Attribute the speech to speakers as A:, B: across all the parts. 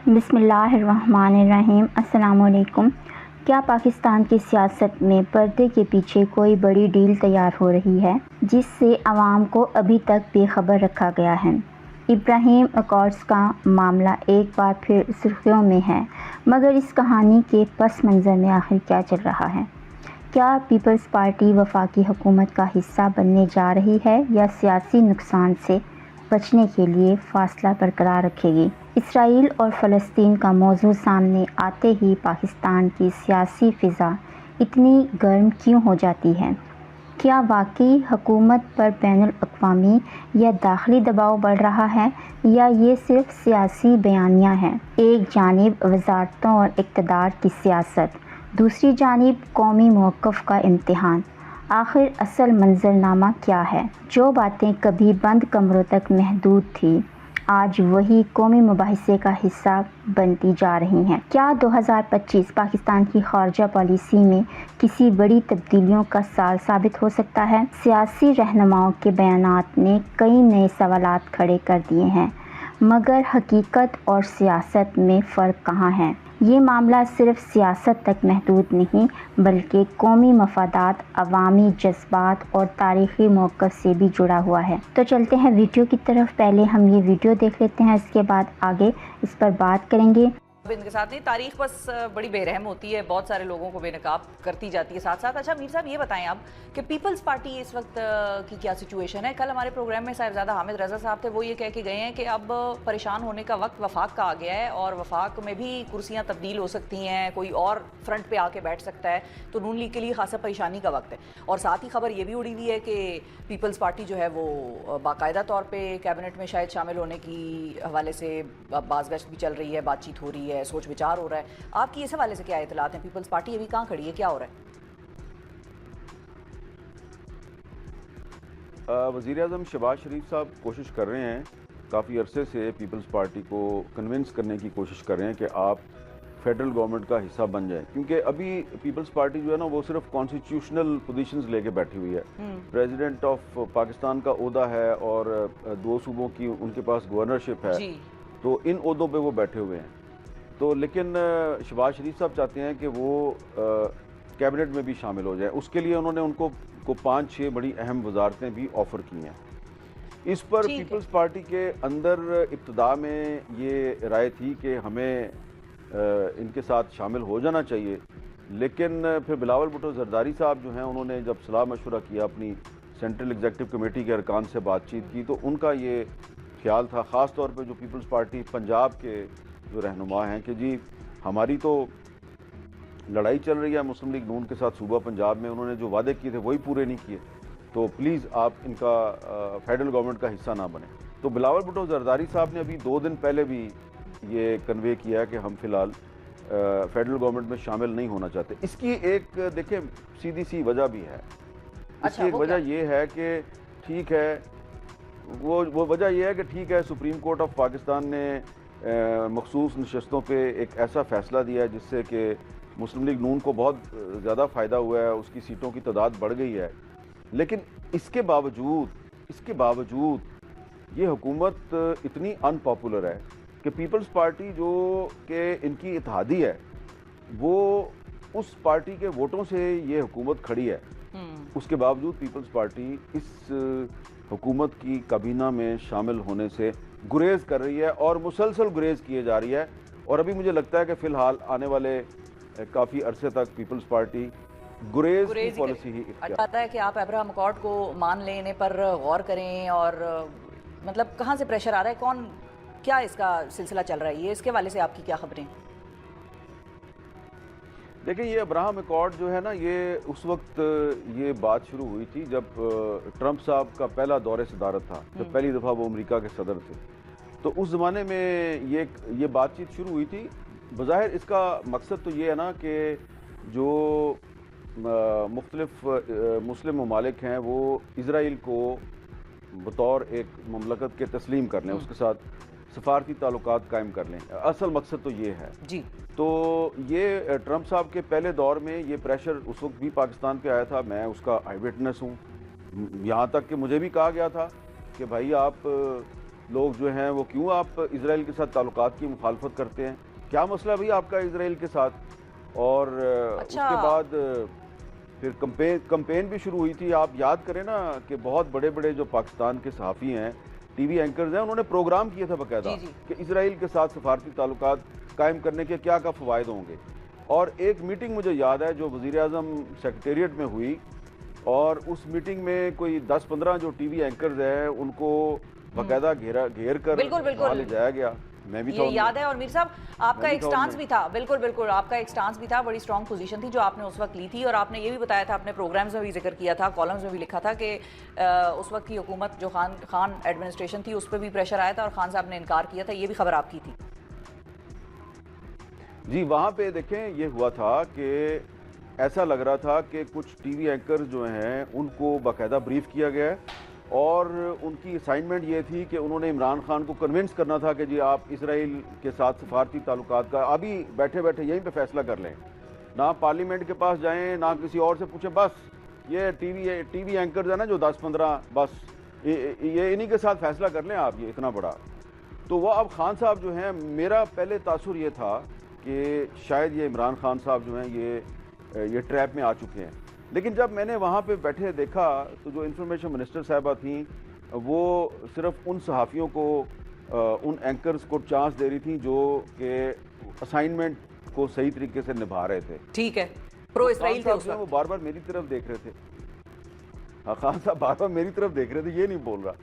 A: बिस्मिल्लाहिर्रहमानिर्रहीम। अस्सलामुअलैकुम। क्या पाकिस्तान की सियासत में पर्दे के पीछे कोई बड़ी डील तैयार हो रही है जिससे आवाम को अभी तक बेखबर रखा गया है? इब्राहिम अकॉर्ड्स का मामला एक बार फिर सुर्खियों में है, मगर इस कहानी के पस मंज़र में आखिर क्या चल रहा है? क्या पीपल्स पार्टी वफाकी हुकूमत का हिस्सा बनने जा रही है या सियासी नुकसान से बचने के लिए फासला बरकरार रखेगी? इसराइल और फ़लस्तीन का मौजू सामने आते ही पाकिस्तान की सियासी फ़िज़ा इतनी गर्म क्यों हो जाती है? क्या वाकई हुकूमत पर बैनुल-अक़वामी या दाखिली दबाव बढ़ रहा है या ये सिर्फ सियासी बयानिया है? एक जानिब वज़ारतों और इक़्तिदार की सियासत, दूसरी जानिब कौमी मौक़िफ़ का इम्तिहान। आखिर असल मंज़रनामा क्या है? जो बातें कभी बंद कमरों तक महदूद थी, आज वही कौमी मुबाहिसे का हिस्सा बनती जा रही हैं। क्या 2025 पाकिस्तान की ख़ारजा पॉलिसी में किसी बड़ी तब्दीलियों का साल साबित हो सकता है? सियासी रहनुमाओं के बयानात ने कई नए सवालात खड़े कर दिए हैं, मगर हकीकत और सियासत में फ़र्क कहाँ है? ये मामला सिर्फ सियासत तक महदूद नहीं, बल्कि कौमी मफादात, अवामी जज्बात और तारीख़ी मौक़िफ़ से भी जुड़ा हुआ है। तो चलते हैं वीडियो की तरफ। पहले हम ये वीडियो देख लेते हैं, इसके बाद आगे इस पर बात करेंगे।
B: इनके साथ नहीं, तारीख बस बड़ी बेरहम होती है, बहुत सारे लोगों को बेनकाब करती जाती है साथ साथ। अच्छा मीर साहब, ये बताएं आप कि पीपल्स पार्टी इस वक्त की क्या सिचुएशन है? कल हमारे प्रोग्राम में साहिबजादा हामिद रज़ा साहब थे, वो ये कह के गए हैं कि अब परेशान होने का वक्त वफाक का आ गया है और वफाक में भी कुर्सियाँ तब्दील हो सकती हैं, कोई और फ्रंट पर आके बैठ सकता है, तो नून लीग के लिए खासा परेशानी का वक्त है। और साथ ही खबर ये भी उड़ी हुई है कि पीपल्स पार्टी जो है वो बाकायदा तौर पर कैबिनेट में शायद शामिल होने की हवाले से बाज़गश्त भी चल रही है, बातचीत हो रही है, सोच विचार हो रहा है। आपकी इस हवाले से क्या इतलात हैं? पीपल्स पार्टी अभी कहाँ खड़ी है, क्या हो रहा है?
C: वज़ीर आज़म शहबाज शरीफ साहब कोशिश कर रहे हैं, काफ़ी अरसे से पीपल्स पार्टी को कन्विंस करने की कोशिश कर रहे हैं कि आप फेडरल गवर्नमेंट का हिस्सा बन जाएं, क्योंकि अभी पीपल्स पार्टी जो है ना वो सिर्फ कॉन्स्टिट्यूशनल पोजीशंस लेके बैठी हुई है। प्रेसिडेंट ऑफ पाकिस्तान का ओहदा है और दो सूबों की उनके पास गवर्नरशिप है, तो इन ओहदों पे वो बैठे हुए हैं। तो लेकिन शहबाज शरीफ साहब चाहते हैं कि वो कैबिनेट में भी शामिल हो जाए। उसके लिए उन्होंने उनको 5-6 बड़ी अहम वजारतें भी ऑफ़र की हैं। इस पर पीपल्स पार्टी के अंदर इब्तिदा में ये राय थी कि हमें इनके साथ शामिल हो जाना चाहिए, लेकिन फिर बिलावल भुट्टो जरदारी साहब जो हैं, उन्होंने जब सलाह मशवरा किया, अपनी सेंट्रल एग्जीक्यूटिव कमेटी के अरकान से बातचीत की, तो उनका ये ख्याल था, ख़ास तौर पे जो पीपल्स पार्टी पंजाब के जो रहनुमा हैं, कि जी हमारी तो लड़ाई चल रही है मुस्लिम लीग नून के साथ सूबा पंजाब में, उन्होंने जो वादे किए थे वही पूरे नहीं किए, तो प्लीज़ आप इनका फेडरल गवर्नमेंट का हिस्सा ना बने। तो बिलावल भुट्टो जरदारी साहब ने अभी 2 दिन पहले भी ये कन्वे किया कि हम फ़िलहाल फेडरल गवर्नमेंट में शामिल नहीं होना चाहते। इसकी एक देखें सीधी सी वजह भी है। इसकी एक वजह ये है कि ठीक है, वो वजह यह है कि ठीक है, सुप्रीम कोर्ट ऑफ पाकिस्तान ने मखसूस नशस्तों पे एक ऐसा फ़ैसला दिया है जिससे कि मुस्लिम लीग नून को बहुत ज़्यादा फ़ायदा हुआ है, उसकी सीटों की तादाद बढ़ गई है। लेकिन इसके बावजूद ये हुकूमत इतनी अनपॉपुलर है कि पीपल्स पार्टी जो कि इनकी इत्तेहादी है, वो उस पार्टी के वोटों से ये हुकूमत खड़ी है। उसके बावजूद पीपल्स पार्टी इस हुकूमत की काबीना में शामिल होने से गुरेज कर रही है और मुसलसल गुरेज किए जा रही है। और अभी मुझे लगता है कि फ़िलहाल आने वाले काफ़ी अरसे तक पीपल्स पार्टी गुरेज की पॉलिसी ही
B: चाहता है कि आप अब्राहम अकॉर्ड को मान लेने पर गौर करें। और मतलब कहाँ से प्रेशर आ रहा है, कौन क्या इसका सिलसिला चल रहा है, ये इसके वाले से आपकी क्या खबरें?
C: देखिए, ये अब्राहम अकॉर्ड जो है ना, ये उस वक्त ये बात शुरू हुई थी जब ट्रंप साहब का पहला दौरे सदारत था, जब पहली दफ़ा वो अमेरिका के सदर थे। तो उस ज़माने में ये बातचीत शुरू हुई थी। बज़ाहिर इसका मकसद तो ये है ना कि जो मुख्तलिफ मुस्लिम ममालिक हैं वो इसराइल को बतौर एक ममलकत के तस्लीम कर लें, उसके साथ सफारती ताल्लुकात कायम कर लें। असल मकसद तो ये है जी। तो ये ट्रंप साहब के पहले दौर में ये प्रेशर उस वक्त भी पाकिस्तान पे आया था, मैं उसका आई विटनेस हूँ। यहाँ तक कि मुझे भी कहा गया था कि भाई आप लोग जो हैं वो क्यों आप इसराइल के साथ ताल्लुकात की मुखालफत करते हैं, क्या मसला है भाई आपका इसराइल के साथ। और
B: अच्छा।
C: उसके बाद फिर कंपेन भी शुरू हुई थी। आप याद करें ना कि बहुत बड़े बड़े जो पाकिस्तान के सहाफ़ी हैं, टीवी एंकर्स हैं, उन्होंने प्रोग्राम किया था बाकायदा
B: जी, जी।
C: कि इसराइल के साथ सफारती ताल्लुकात कायम करने के क्या क्या फ़वाइद होंगे। और एक मीटिंग मुझे याद है जो वज़ीर आज़म सेक्रेटेरिएट में हुई, और उस मीटिंग में कोई 10-15 जो टीवी एंकर्स हैं उनको बाकायदा घेर कर
B: बिल्कुल, बिल्कुल।
C: वहाँ ले जाया गया। मैं भी था
B: ये
C: उनमें।
B: याद है। और मीर साहब, आपका
C: मैं भी
B: एक
C: था
B: स्टांस
C: उनमें।
B: भी था, बिल्कुल बिल्कुल, आपका एक स्टांस भी था, बड़ी स्ट्रॉन्ग पोजीशन थी जो आपने उस वक्त ली थी। और आपने ये भी बताया था, अपने प्रोग्राम्स में भी जिक्र किया था, कॉलम्स में भी लिखा था कि उस वक्त की हुकूमत जो खान एडमिनिस्ट्रेशन थी उस पर भी प्रेशर आया था और खान साहब ने इनकार किया था। ये भी खबर आपकी थी।
C: जी, वहाँ पे देखें ये हुआ था कि ऐसा लग रहा था कि कुछ टीवी एंकर जो हैं उनको बाकायदा ब्रीफ किया गया है, और उनकी असाइनमेंट ये थी कि उन्होंने इमरान खान को कन्विंस करना था कि जी आप इसराइल के साथ सफारती ताल्लुकात का अभी बैठे बैठे यहीं पे फैसला कर लें, ना पार्लियामेंट के पास जाएं, ना किसी और से पूछें, बस ये टीवी एंकर्स है ना जो 10-15, बस ये इन्हीं के साथ फैसला कर लें आप, ये इतना बड़ा। तो वो अब खान साहब जो हैं, मेरा पहले तासुर ये था कि शायद ये इमरान खान साहब जो हैं ये ट्रैप में आ चुके हैं। लेकिन जब मैंने वहाँ पे बैठे देखा तो जो इंफॉर्मेशन मिनिस्टर साहबा थी वो सिर्फ उन सहाफ़ियों को, उन एंकर्स को चांस दे रही थी जो कि असाइनमेंट को सही तरीके से निभा रहे थे।
B: ठीक है, प्रो इसराइल थे
C: खान
B: उस
C: साहब जो है
B: वक्त।
C: वो बार बार मेरी तरफ देख रहे थे। हाँ, खान साहब बार बार मेरी तरफ देख रहे थे, ये नहीं बोल रहा।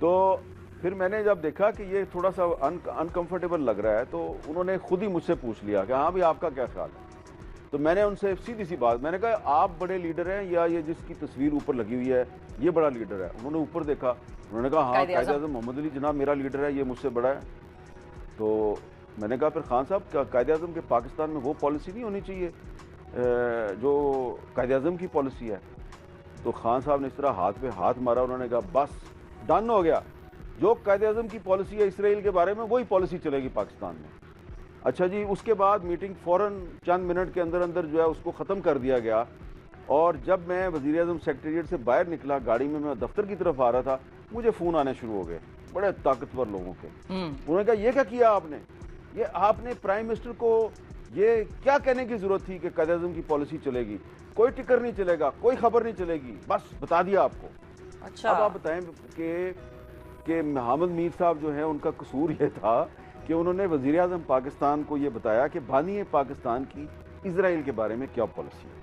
C: तो फिर मैंने जब देखा कि ये थोड़ा सा अनकंफर्टेबल लग रहा है तो उन्होंने खुद ही मुझसे पूछ लिया कि हाँ भाई आपका क्या ख्याल है। तो मैंने उनसे सीधी सी बात, मैंने कहा आप बड़े लीडर हैं या ये जिसकी तस्वीर ऊपर लगी हुई है ये बड़ा लीडर है। उन्होंने ऊपर देखा, उन्होंने कहा हाँ कायद-ए-आज़म मोहम्मद अली जनाब मेरा लीडर है, ये मुझसे बड़ा है। तो मैंने कहा फिर खान साहब क्या कायद-ए-आज़म के पाकिस्तान में वो पॉलिसी नहीं होनी चाहिए जो कायद-ए-आज़म की पॉलिसी है। तो खान साहब ने इस तरह हाथ पे हाथ मारा, उन्होंने कहा बस डन हो गया, जो कायद-ए-आज़म की पॉलिसी है इसराइल के बारे में वही पॉलिसी चलेगी पाकिस्तान में। अच्छा जी, उसके बाद मीटिंग फ़ौरन चंद मिनट के अंदर अंदर जो है उसको ख़त्म कर दिया गया। और जब मैं वज़ीर आज़म सेक्रेटेरिएट से बाहर निकला, गाड़ी में मैं दफ्तर की तरफ आ रहा था, मुझे फ़ोन आने शुरू हो गए बड़े ताकतवर लोगों के। उन्होंने कहा ये क्या किया आपने, ये आपने प्राइम मिनिस्टर को ये क्या कहने की ज़रूरत थी कि कायद-ए-आज़म की पॉलिसी चलेगी, कोई टिकर नहीं चलेगा, कोई खबर नहीं चलेगी, बस बता दिया आपको।
B: अच्छा।
C: अब आप बताएं कि मोहम्मद मीर साहब जो है उनका कसूर ये था कि उन्होंने वज़ीर आज़म पाकिस्तान को ये बताया कि बानी पाकिस्तान की इजराइल के बारे में क्या पॉलिसी है।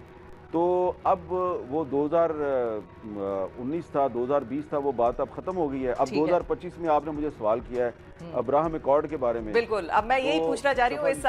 C: तो अब वो 2019 था, 2020 था, वो बात अब ख़त्म हो गई है। अब 2025 में आपने मुझे सवाल किया है अब्राहम अकॉर्ड के बारे में।
B: बिल्कुल, अब मैं यही पूछना चाह रही हूँ इस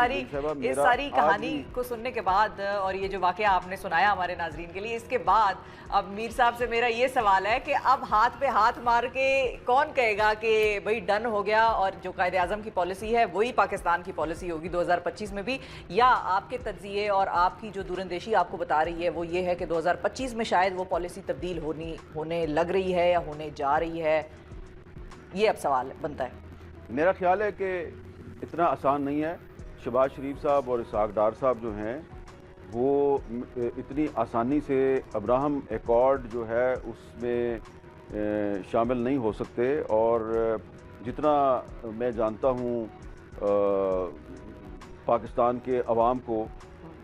B: सारी कहानी को सुनने के बाद, और ये जो वाकया आपने सुनाया हमारे नाजरीन के लिए, इसके बाद अब मीर साहब से मेरा ये सवाल है कि अब हाथ पे हाथ मार के कौन कहेगा कि भाई डन हो गया और जो कायद-ए-आज़म की पॉलिसी है वही पाकिस्तान की पॉलिसी होगी 2025 में भी, या आपके तज्जिए और आपकी जो दूरंदेशी आपको बता रही है वो ये है कि 2025 में शायद वो पॉलिसी तब्दील होने लग रही है या होने जा रही है? ये अब सवाल बनता है।
C: मेरा ख्याल है कि इतना आसान नहीं है। शहबाज शरीफ साहब और इसहाक डार साहब जो हैं वो इतनी आसानी से अब्राहम एकॉर्ड जो है उसमें शामिल नहीं हो सकते। और जितना मैं जानता हूँ पाकिस्तान के अवाम को,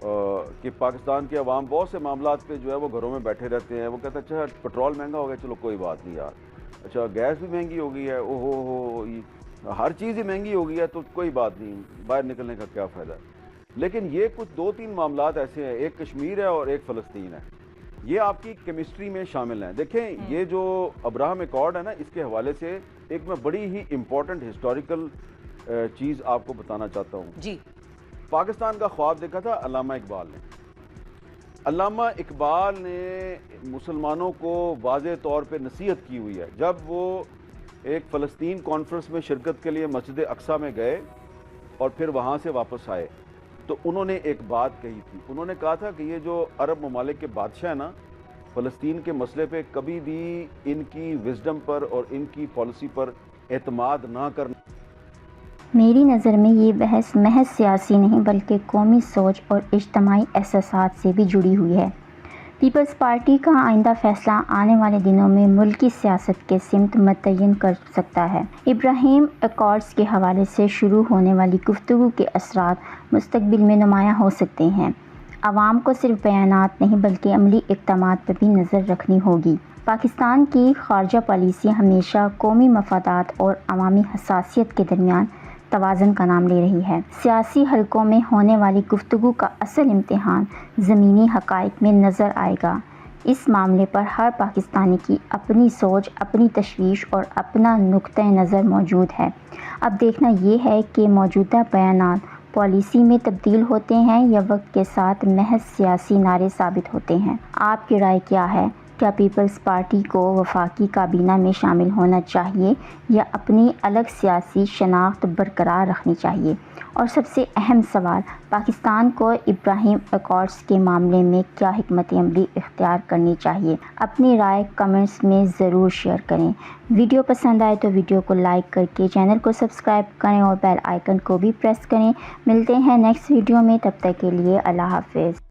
C: कि पाकिस्तान के अवाम बहुत से मामलात पे जो है वो घरों में बैठे रहते हैं। वो कहते हैं अच्छा पेट्रोल महंगा हो गया, चलो कोई बात नहीं यार, अच्छा गैस भी महंगी हो गई है, ओहो हो हर चीज़ ही महंगी हो गई है तो कोई बात नहीं, बाहर निकलने का क्या फ़ायदा। लेकिन ये कुछ 2-3 मामलात ऐसे हैं, एक कश्मीर है और एक फ़लस्तीन है, ये आपकी केमिस्ट्री में शामिल हैं। देखें ये जो अब्राहम एकॉर्ड है ना, इसके हवाले से एक मैं बड़ी ही इम्पोर्टेंट हिस्टोरिकल चीज़ आपको बताना चाहता हूँ जी। पाकिस्तान का ख्वाब देखा था अल्लामा इकबाल ने। अल्लामा इकबाल ने मुसलमानों को वाज़े तौर पे नसीहत की हुई है। जब वो एक फ़लस्तीन कॉन्फ्रेंस में शिरकत के लिए मस्जिद अक्सा में गए और फिर वहाँ से वापस आए तो उन्होंने एक बात कही थी। उन्होंने कहा था कि ये जो अरब ममालिक के बादशाह हैं ना, फ़लस्तीन के मसले पे कभी भी इनकी विजडम पर और इनकी पॉलिसी पर एतमाद ना करना।
A: मेरी नज़र में ये बहस महज सियासी नहीं बल्कि कौमी सोच और इज्तमाही एहसासात से भी जुड़ी हुई है। पीपल्स पार्टी का आइंदा फैसला आने वाले दिनों में मुल्क की सियासत के सिमत मुतय्यन कर सकता है। इब्राहीम अकॉर्ड्स के हवाले से शुरू होने वाली गुफ्तगू के असरात मुस्तकबिल में नुमायां हो सकते हैं। आवाम को सिर्फ बयानात नहीं बल्कि अमली इक़दामात पर भी नज़र रखनी होगी। पाकिस्तान की ख़ारजा पॉलिसी हमेशा कौमी मफादात और अवामी हसासियत के दरमियान तवाज़ुन का नाम ले रही है। सियासी हलकों में होने वाली गुफ्तगू का असल इम्तिहान ज़मीनी हक़ाइक़ में नज़र आएगा। इस मामले पर हर पाकिस्तानी की अपनी सोच, अपनी तशवीश और अपना नुक्ता नज़र मौजूद है। अब देखना ये है कि मौजूदा बयानात पॉलिसी में तब्दील होते हैं या वक्त के साथ महज सियासी नारे साबित होते हैं। आपकी राय क्या है? क्या पीपल्स पार्टी को वफाकी काबीना में शामिल होना चाहिए या अपनी अलग सियासी शनाख्त बरकरार रखनी चाहिए? और सबसे अहम सवाल, पाकिस्तान को इब्राहीम अकॉर्ड्स के मामले में क्या हिकमत अमली इख्तियार करनी चाहिए? अपनी राय कमेंट्स में ज़रूर शेयर करें। वीडियो पसंद आए तो वीडियो को लाइक करके चैनल को सब्सक्राइब करें और बेल आइकन को भी प्रेस करें। मिलते हैं नेक्स्ट वीडियो में, तब तक के लिए अल्लाह हाफ़िज़।